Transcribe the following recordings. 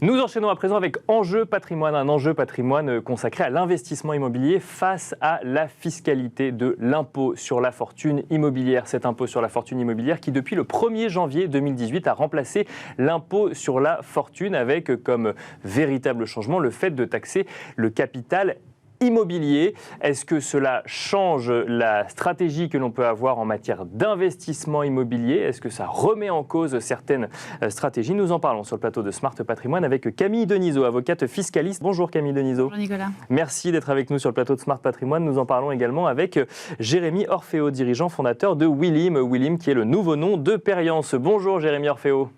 Nous enchaînons à présent avec Enjeu Patrimoine, un enjeu patrimoine consacré à l'investissement immobilier face à la fiscalité de l'impôt sur la fortune immobilière. Cet impôt sur la fortune immobilière qui, depuis le 1er janvier 2018, a remplacé l'impôt sur la fortune avec comme véritable changement le fait de taxer le capital immobilier. Est-ce que cela change la stratégie que l'on peut avoir en matière d'investissement immobilier? Est-ce que ça remet en cause certaines stratégies? Nous en parlons sur le plateau de Smart Patrimoine avec Camille Denisot, avocate fiscaliste. Bonjour Camille Denisot. Bonjour Nicolas. Merci d'être avec nous sur le plateau de Smart Patrimoine. Nous en parlons également avec Jérémy Orfeo, dirigeant fondateur de Willim. Willim qui est le nouveau nom de Periance. Bonjour Jérémy Orfeo.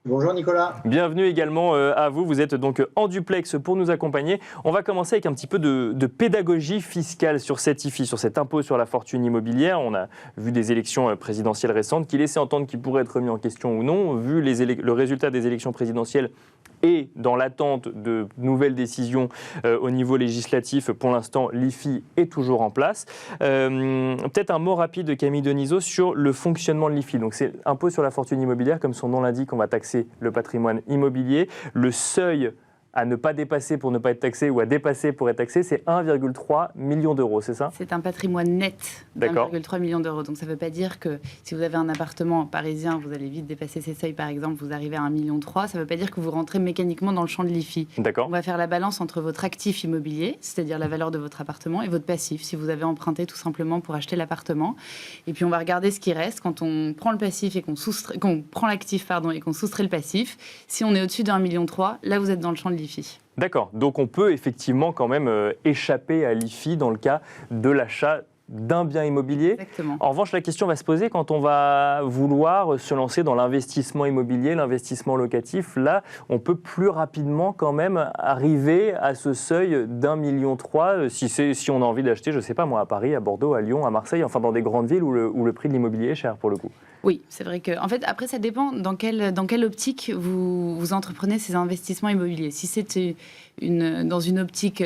Bonjour Nicolas. Bienvenue également à vous. Vous êtes donc en duplex pour nous accompagner. On va commencer avec un petit peu de pédagogie fiscale sur cet IFI, sur cet impôt sur la fortune immobilière. On a vu des élections présidentielles récentes qui laissaient entendre qu'il pourrait être remis en question ou non. Vu le résultat des élections présidentielles et dans l'attente de nouvelles décisions au niveau législatif, pour l'instant, l'IFI est toujours en place. Peut-être un mot rapide de Camille Denisot sur le fonctionnement de l'IFI. Donc c'est impôt sur la fortune immobilière, comme son nom l'indique, on va taxer le patrimoine immobilier. Le seuil à ne pas dépasser pour ne pas être taxé ou à dépasser pour être taxé, c'est 1,3 million d'euros, c'est ça? C'est un patrimoine net d'1,3 million d'euros. Donc ça ne veut pas dire que si vous avez un appartement parisien, vous allez vite dépasser ces seuils, par exemple, vous arrivez à 1,3 million. Ça ne veut pas dire que vous rentrez mécaniquement dans le champ de l'IFI. D'accord. On va faire la balance entre votre actif immobilier, c'est-à-dire la valeur de votre appartement, et votre passif, si vous avez emprunté tout simplement pour acheter l'appartement. Et puis on va regarder ce qui reste quand on prend le passif et qu'on prend l'actif et qu'on soustrait le passif. Si on est au-dessus de 1,3 million, là vous êtes dans le champ de l'IFI. D'accord, donc on peut effectivement quand même échapper à l'IFI dans le cas de l'achat d'un bien immobilier. Exactement. En revanche, la question va se poser quand on va vouloir se lancer dans l'investissement immobilier, l'investissement locatif. Là, on peut plus rapidement quand même arriver à ce seuil d'1,3 million si on a envie d'acheter, je ne sais pas moi, à Paris, à Bordeaux, à Lyon, à Marseille, enfin dans des grandes villes où le prix de l'immobilier est cher pour le coup. Oui, c'est vrai que, en fait, après, ça dépend dans quelle optique vous entreprenez ces investissements immobiliers. Si c'est dans une optique,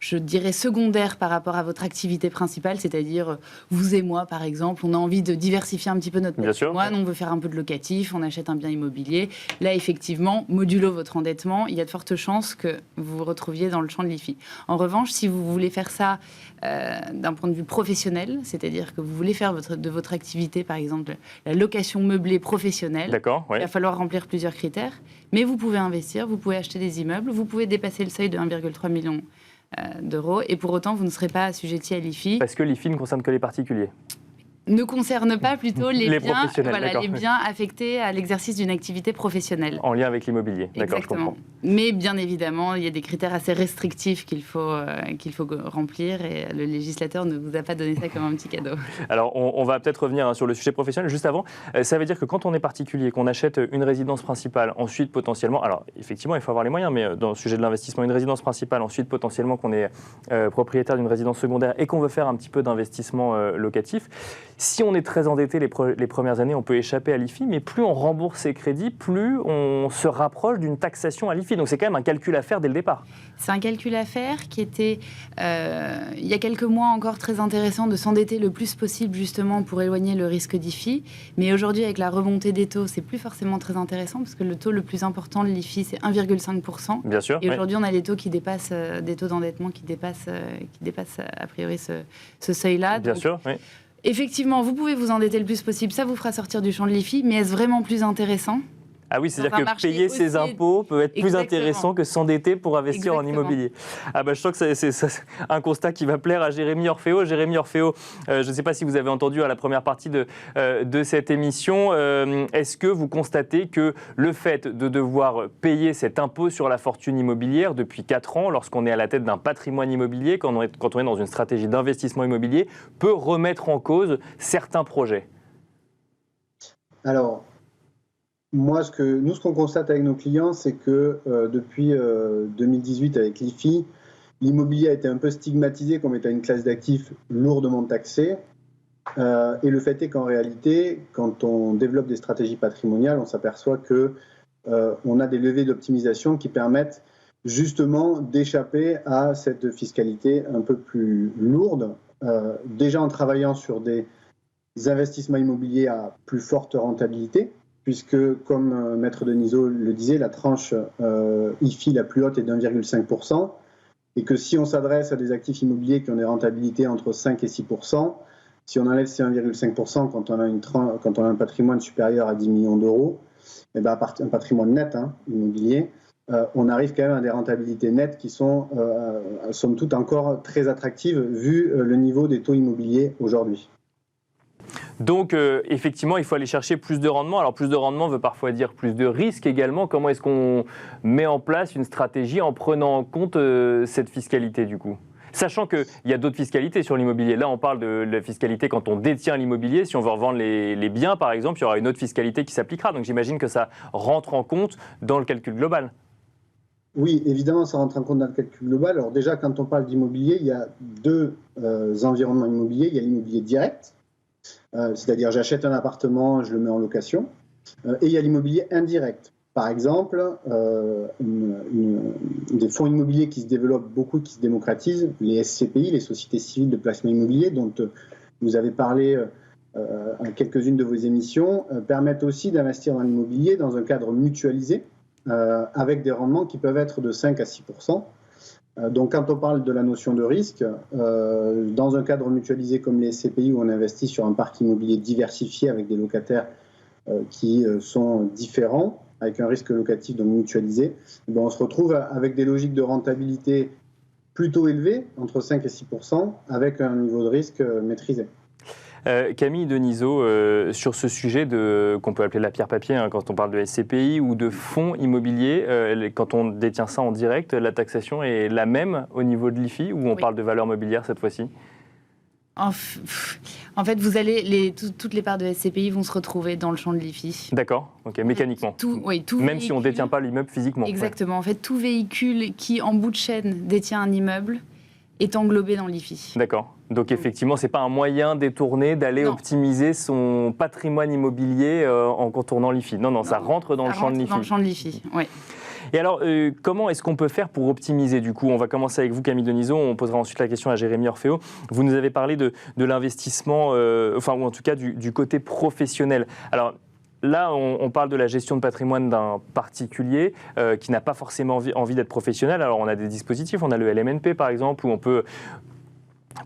je dirais, secondaire par rapport à votre activité principale, c'est-à-dire vous et moi, par exemple, on a envie de diversifier un petit peu notre patrimoine, on veut faire un peu de locatif, on achète un bien immobilier. Là, effectivement, modulo votre endettement, il y a de fortes chances que vous vous retrouviez dans le champ de l'IFI. En revanche, si vous voulez faire ça d'un point de vue professionnel, c'est-à-dire que vous voulez faire de votre activité, par exemple, la location meublée professionnelle, oui. Il va falloir remplir plusieurs critères, mais vous pouvez investir, vous pouvez acheter des immeubles, vous pouvez dépasser le seuil de 1,3 million d'euros, et pour autant, vous ne serez pas assujetti à l'IFI. Parce que l'IFI ne concerne que les particuliers. Ne concerne pas plutôt les biens affectés à l'exercice d'une activité professionnelle. En lien avec l'immobilier, d'accord, je comprends. Mais bien évidemment, il y a des critères assez restrictifs qu'il faut remplir, et le législateur ne vous a pas donné ça comme un petit cadeau. Alors, on va peut-être revenir sur le sujet professionnel. Juste avant, ça veut dire que quand on est particulier, qu'on achète une résidence principale, ensuite potentiellement, alors effectivement, il faut avoir les moyens, mais dans le sujet de l'investissement, une résidence principale, ensuite potentiellement qu'on est propriétaire d'une résidence secondaire et qu'on veut faire un petit peu d'investissement locatif, si on est très endetté les premières années, on peut échapper à l'IFI, mais plus on rembourse ses crédits, plus on se rapproche d'une taxation à l'IFI. Donc c'est quand même un calcul à faire dès le départ. C'est un calcul à faire qui était, il y a quelques mois encore, très intéressant de s'endetter le plus possible justement pour éloigner le risque d'IFI. Mais aujourd'hui, avec la remontée des taux, c'est plus forcément très intéressant parce que le taux le plus important de l'IFI, c'est 1,5%. Bien sûr. Et aujourd'hui, on a des taux qui dépassent, des taux d'endettement qui dépassent a priori ce seuil-là. Bien sûr, oui. Effectivement, vous pouvez vous endetter le plus possible, ça vous fera sortir du champ de l'IFI, mais est-ce vraiment plus instant ? Ah oui, c'est-à-dire que payer ses impôts peut être plus intéressant que s'endetter pour investir en immobilier. Ah bah, je sens que c'est un constat qui va plaire à Jérémy Orfeo. Jérémy Orfeo, je ne sais pas si vous avez entendu à la première partie de cette émission, est-ce que vous constatez que le fait de devoir payer cet impôt sur la fortune immobilière depuis 4 ans, lorsqu'on est à la tête d'un patrimoine immobilier, quand on est dans une stratégie d'investissement immobilier, peut remettre en cause certains projets? Alors, moi, ce qu'on constate avec nos clients, c'est que depuis 2018, avec l'IFI, l'immobilier a été un peu stigmatisé comme étant une classe d'actifs lourdement taxée. Et le fait est qu'en réalité, quand on développe des stratégies patrimoniales, on s'aperçoit qu'on a des leviers d'optimisation qui permettent justement d'échapper à cette fiscalité un peu plus lourde, déjà en travaillant sur des investissements immobiliers à plus forte rentabilité, puisque, comme Maître Denisot le disait, la tranche IFI la plus haute est d'1,5%, et que si on s'adresse à des actifs immobiliers qui ont des rentabilités entre 5 et 6%, si on enlève ces 1,5% quand on a un patrimoine supérieur à 10 millions d'euros, et ben, un patrimoine net immobilier, on arrive quand même à des rentabilités nettes qui sont, somme toute, encore très attractives vu le niveau des taux immobiliers aujourd'hui. Donc, effectivement, il faut aller chercher plus de rendement. Alors, plus de rendement veut parfois dire plus de risque également. Comment est-ce qu'on met en place une stratégie en prenant en compte cette fiscalité, du coup ? Sachant qu'il y a d'autres fiscalités sur l'immobilier. Là, on parle de la fiscalité quand on détient l'immobilier. Si on veut revendre les biens, par exemple, il y aura une autre fiscalité qui s'appliquera. Donc, j'imagine que ça rentre en compte dans le calcul global. Oui, évidemment, ça rentre en compte dans le calcul global. Alors déjà, quand on parle d'immobilier, il y a deux environnements immobiliers. Il y a l'immobilier direct, c'est-à-dire j'achète un appartement, je le mets en location, et il y a l'immobilier indirect. Par exemple, des fonds immobiliers qui se développent beaucoup, qui se démocratisent, les SCPI, les sociétés civiles de placement immobilier, dont vous avez parlé à quelques-unes de vos émissions, permettent aussi d'investir dans l'immobilier dans un cadre mutualisé, avec des rendements qui peuvent être de 5 à 6%. Donc quand on parle de la notion de risque, dans un cadre mutualisé comme les SCPI où on investit sur un parc immobilier diversifié avec des locataires qui sont différents, avec un risque locatif donc mutualisé, on se retrouve avec des logiques de rentabilité plutôt élevées, entre 5 et 6%, avec un niveau de risque maîtrisé. Camille Denisot, sur ce sujet qu'on peut appeler la pierre papier quand on parle de SCPI ou de fonds immobiliers, quand on détient ça en direct, la taxation est la même au niveau de l'IFI ou on parle de valeur mobilière cette fois-ci ? En fait, toutes les parts de SCPI vont se retrouver dans le champ de l'IFI. D'accord, ok, mécaniquement. Tout Même véhicule, si on ne détient pas l'immeuble physiquement. Exactement. En fait, tout véhicule qui, en bout de chaîne, détient un immeuble est englobé dans l'IFI. D'accord. Donc effectivement, ce n'est pas un moyen détourné d'aller optimiser son patrimoine immobilier en contournant l'IFI. Non, ça rentre dans le champ de l'IFI. Dans le champ de l'IFI, oui. Et alors, comment est-ce qu'on peut faire pour optimiser du coup ? On va commencer avec vous, Camille Denisot, on posera ensuite la question à Jérémy Orfeo. Vous nous avez parlé de l'investissement, ou en tout cas du côté professionnel. Alors, là, on parle de la gestion de patrimoine d'un particulier qui n'a pas forcément envie d'être professionnel. Alors, on a des dispositifs, on a le LMNP par exemple, où on peut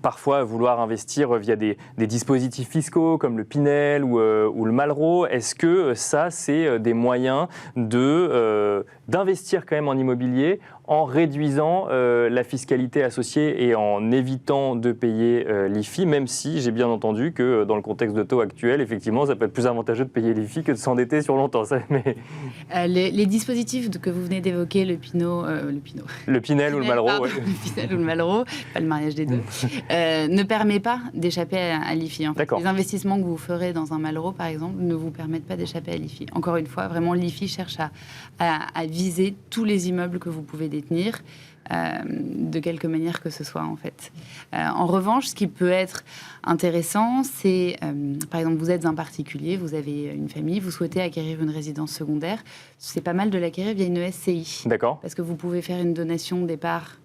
parfois vouloir investir via des dispositifs fiscaux comme le Pinel ou le Malraux. Est-ce que ça, c'est des moyens d'investir quand même en immobilier en réduisant la fiscalité associée et en évitant de payer l'IFI, même si j'ai bien entendu que dans le contexte de taux actuel, effectivement, ça peut être plus avantageux de payer l'IFI que de s'endetter sur longtemps. Les dispositifs que vous venez d'évoquer, le Pinel ou le Malraux, le Pinel ou le Malraux, pas le mariage des deux, ne permet pas d'échapper à l'IFI. En fait, les investissements que vous ferez dans un Malraux, par exemple, ne vous permettent pas d'échapper à l'IFI. Encore une fois, vraiment, l'IFI cherche à viser tous les immeubles que vous pouvez détenir, de quelque manière que ce soit, en fait. En revanche, ce qui peut être intéressant, c'est, par exemple, vous êtes un particulier, vous avez une famille, vous souhaitez acquérir une résidence secondaire, c'est pas mal de l'acquérir via une SCI. D'accord. Parce que vous pouvez faire une donation des parts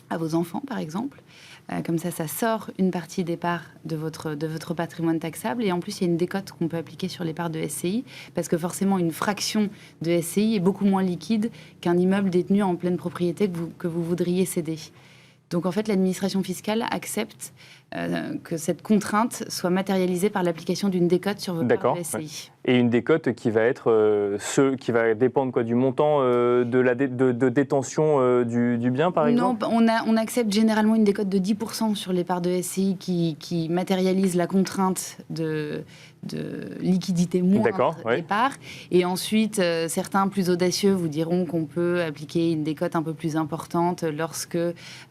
à vos enfants, par exemple. Comme ça sort une partie des parts de votre patrimoine taxable. Et en plus, il y a une décote qu'on peut appliquer sur les parts de SCI, parce que forcément, une fraction de SCI est beaucoup moins liquide qu'un immeuble détenu en pleine propriété que vous voudriez céder. Donc, en fait, l'administration fiscale accepte que cette contrainte soit matérialisée par l'application d'une décote sur votre part de SCI. Ouais. Et une décote qui va être qui va dépendre du montant de détention du bien, par exemple ? Non, on accepte généralement une décote de 10% sur les parts de SCI qui matérialise la contrainte de liquidité moindre des parts. Et ensuite, certains plus audacieux vous diront qu'on peut appliquer une décote un peu plus importante lorsque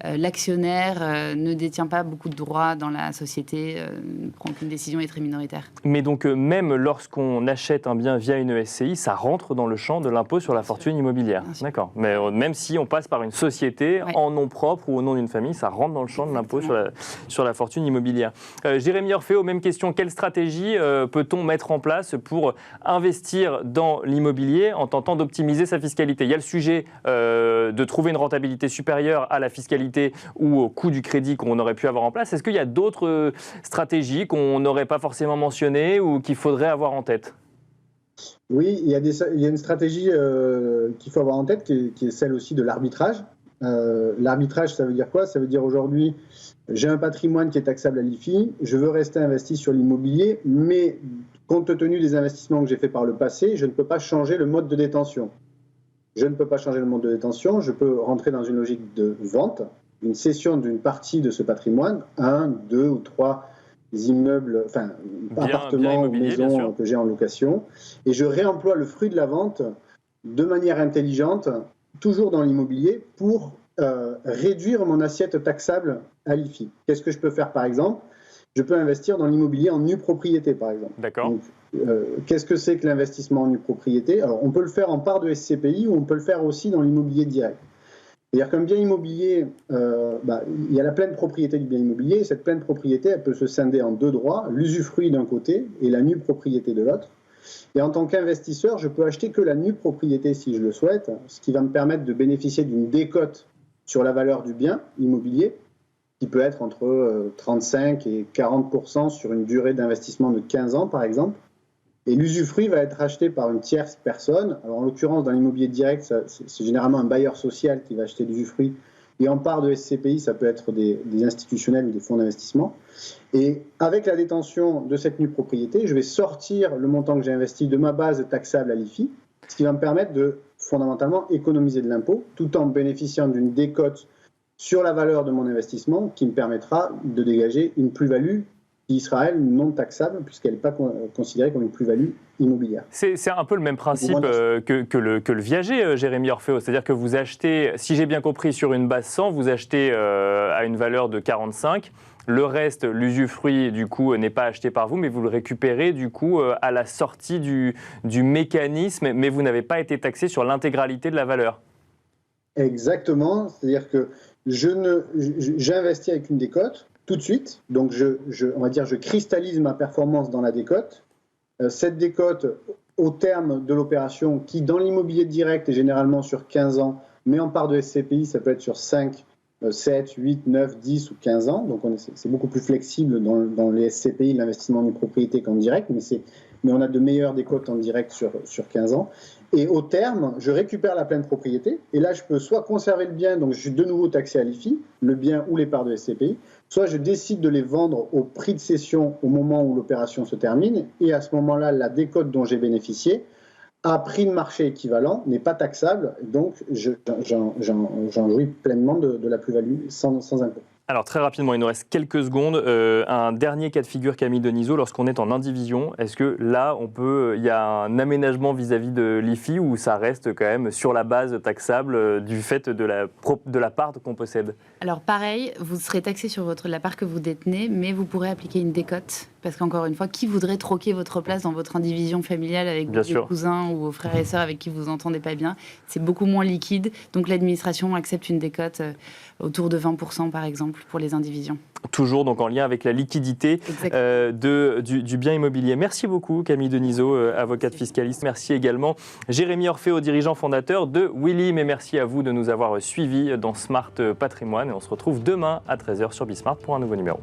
l'actionnaire ne détient pas beaucoup de droits dans la société, prend qu'une décision est très minoritaire. Mais donc, même lorsqu'on achète un bien via une SCI, ça rentre dans le champ de l'impôt sur la fortune immobilière. D'accord. Mais même si on passe par une société en nom propre ou au nom d'une famille, ça rentre dans le champ de l'impôt sur la fortune immobilière. Jérémy Orfeo, même question. Quelle stratégie peut-on mettre en place pour investir dans l'immobilier en tentant d'optimiser sa fiscalité ? Il y a le sujet de trouver une rentabilité supérieure à la fiscalité ou au coût du crédit qu'on aurait pu avoir en place. Est-ce qu'il y a d'autres stratégies qu'on n'aurait pas forcément mentionnées ou qu'il faudrait avoir en tête ? Oui, il y a une stratégie qu'il faut avoir en tête qui est celle aussi de l'arbitrage. L'arbitrage, ça veut dire quoi? Ça veut dire aujourd'hui, j'ai un patrimoine qui est taxable à l'IFI, je veux rester investi sur l'immobilier, mais compte tenu des investissements que j'ai faits par le passé, je ne peux pas changer le mode de détention. Je ne peux pas changer le mode de détention, je peux rentrer dans une logique de vente, une cession d'une partie de ce patrimoine, 1, 2 ou 3 immeubles, enfin appartements ou maisons que j'ai en location, et je réemploie le fruit de la vente de manière intelligente, toujours dans l'immobilier, pour réduire mon assiette taxable à l'IFI. Qu'est-ce que je peux faire par exemple? Je peux investir dans l'immobilier en nue propriété par exemple. D'accord. Qu'est-ce que c'est que l'investissement en nue propriété? Alors on peut le faire en part de SCPI ou on peut le faire aussi dans l'immobilier direct. C'est-à-dire qu'un bien immobilier, il y a la pleine propriété du bien immobilier, et cette pleine propriété, elle peut se scinder en deux droits, l'usufruit d'un côté et la nue propriété de l'autre. Et en tant qu'investisseur, je peux acheter que la nue propriété si je le souhaite, ce qui va me permettre de bénéficier d'une décote sur la valeur du bien immobilier, qui peut être entre 35 et 40% sur une durée d'investissement de 15 ans par exemple. Et l'usufruit va être acheté par une tierce personne. Alors en l'occurrence, dans l'immobilier direct, c'est généralement un bailleur social qui va acheter l'usufruit. Et en part de SCPI, ça peut être des institutionnels ou des fonds d'investissement. Et avec la détention de cette nue propriété, je vais sortir le montant que j'ai investi de ma base taxable à l'IFI, ce qui va me permettre de fondamentalement économiser de l'impôt, tout en bénéficiant d'une décote sur la valeur de mon investissement qui me permettra de dégager une plus-value qui sera, elle, non taxable, puisqu'elle n'est pas considérée comme une plus-value immobilière. C'est un peu le même principe que le viager, Jérémy Orfeo. C'est-à-dire que vous achetez, si j'ai bien compris, sur une base 100, vous achetez à une valeur de 45. Le reste, l'usufruit, du coup, n'est pas acheté par vous, mais vous le récupérez, du coup, à la sortie du mécanisme, mais vous n'avez pas été taxé sur l'intégralité de la valeur. Exactement. C'est-à-dire que j'investis avec une décote, tout de suite, donc on va dire je cristallise ma performance dans la décote. Cette décote, au terme de l'opération, qui dans l'immobilier direct est généralement sur 15 ans, mais en part de SCPI, ça peut être sur 5, 7, 8, 9, 10 ou 15 ans, donc c'est beaucoup plus flexible dans les SCPI, l'investissement en propriété qu'en direct, mais on a de meilleures décotes en direct sur 15 ans. Et au terme, je récupère la pleine propriété, et là je peux soit conserver le bien, donc je suis de nouveau taxé à l'IFI, le bien ou les parts de SCPI, soit je décide de les vendre au prix de cession au moment où l'opération se termine, et à ce moment-là, la décote dont j'ai bénéficié, à prix de marché équivalent, n'est pas taxable, donc j'en jouis pleinement de la plus-value sans impôt. Alors très rapidement, il nous reste quelques secondes. Un dernier cas de figure, Camille Denisot, lorsqu'on est en indivision, est-ce que là, il y a un aménagement vis-à-vis de l'IFI ou ça reste quand même sur la base taxable du fait de la part qu'on possède? Alors pareil, vous serez taxé sur la part que vous détenez, mais vous pourrez appliquer une décote. Parce qu'encore une fois, qui voudrait troquer votre place dans votre indivision familiale avec vos cousins ou vos frères et sœurs avec qui vous entendez pas bien? C'est beaucoup moins liquide. Donc l'administration accepte une décote autour de 20% par exemple pour les indivisions. Toujours donc en lien avec la liquidité du bien immobilier. Merci beaucoup Camille Denisot, avocate fiscaliste. Merci également Jérémy Orfeo, dirigeant fondateur de Willim. Et merci à vous de nous avoir suivis dans Smart Patrimoine. Et on se retrouve demain à 13h sur Bismart pour un nouveau numéro.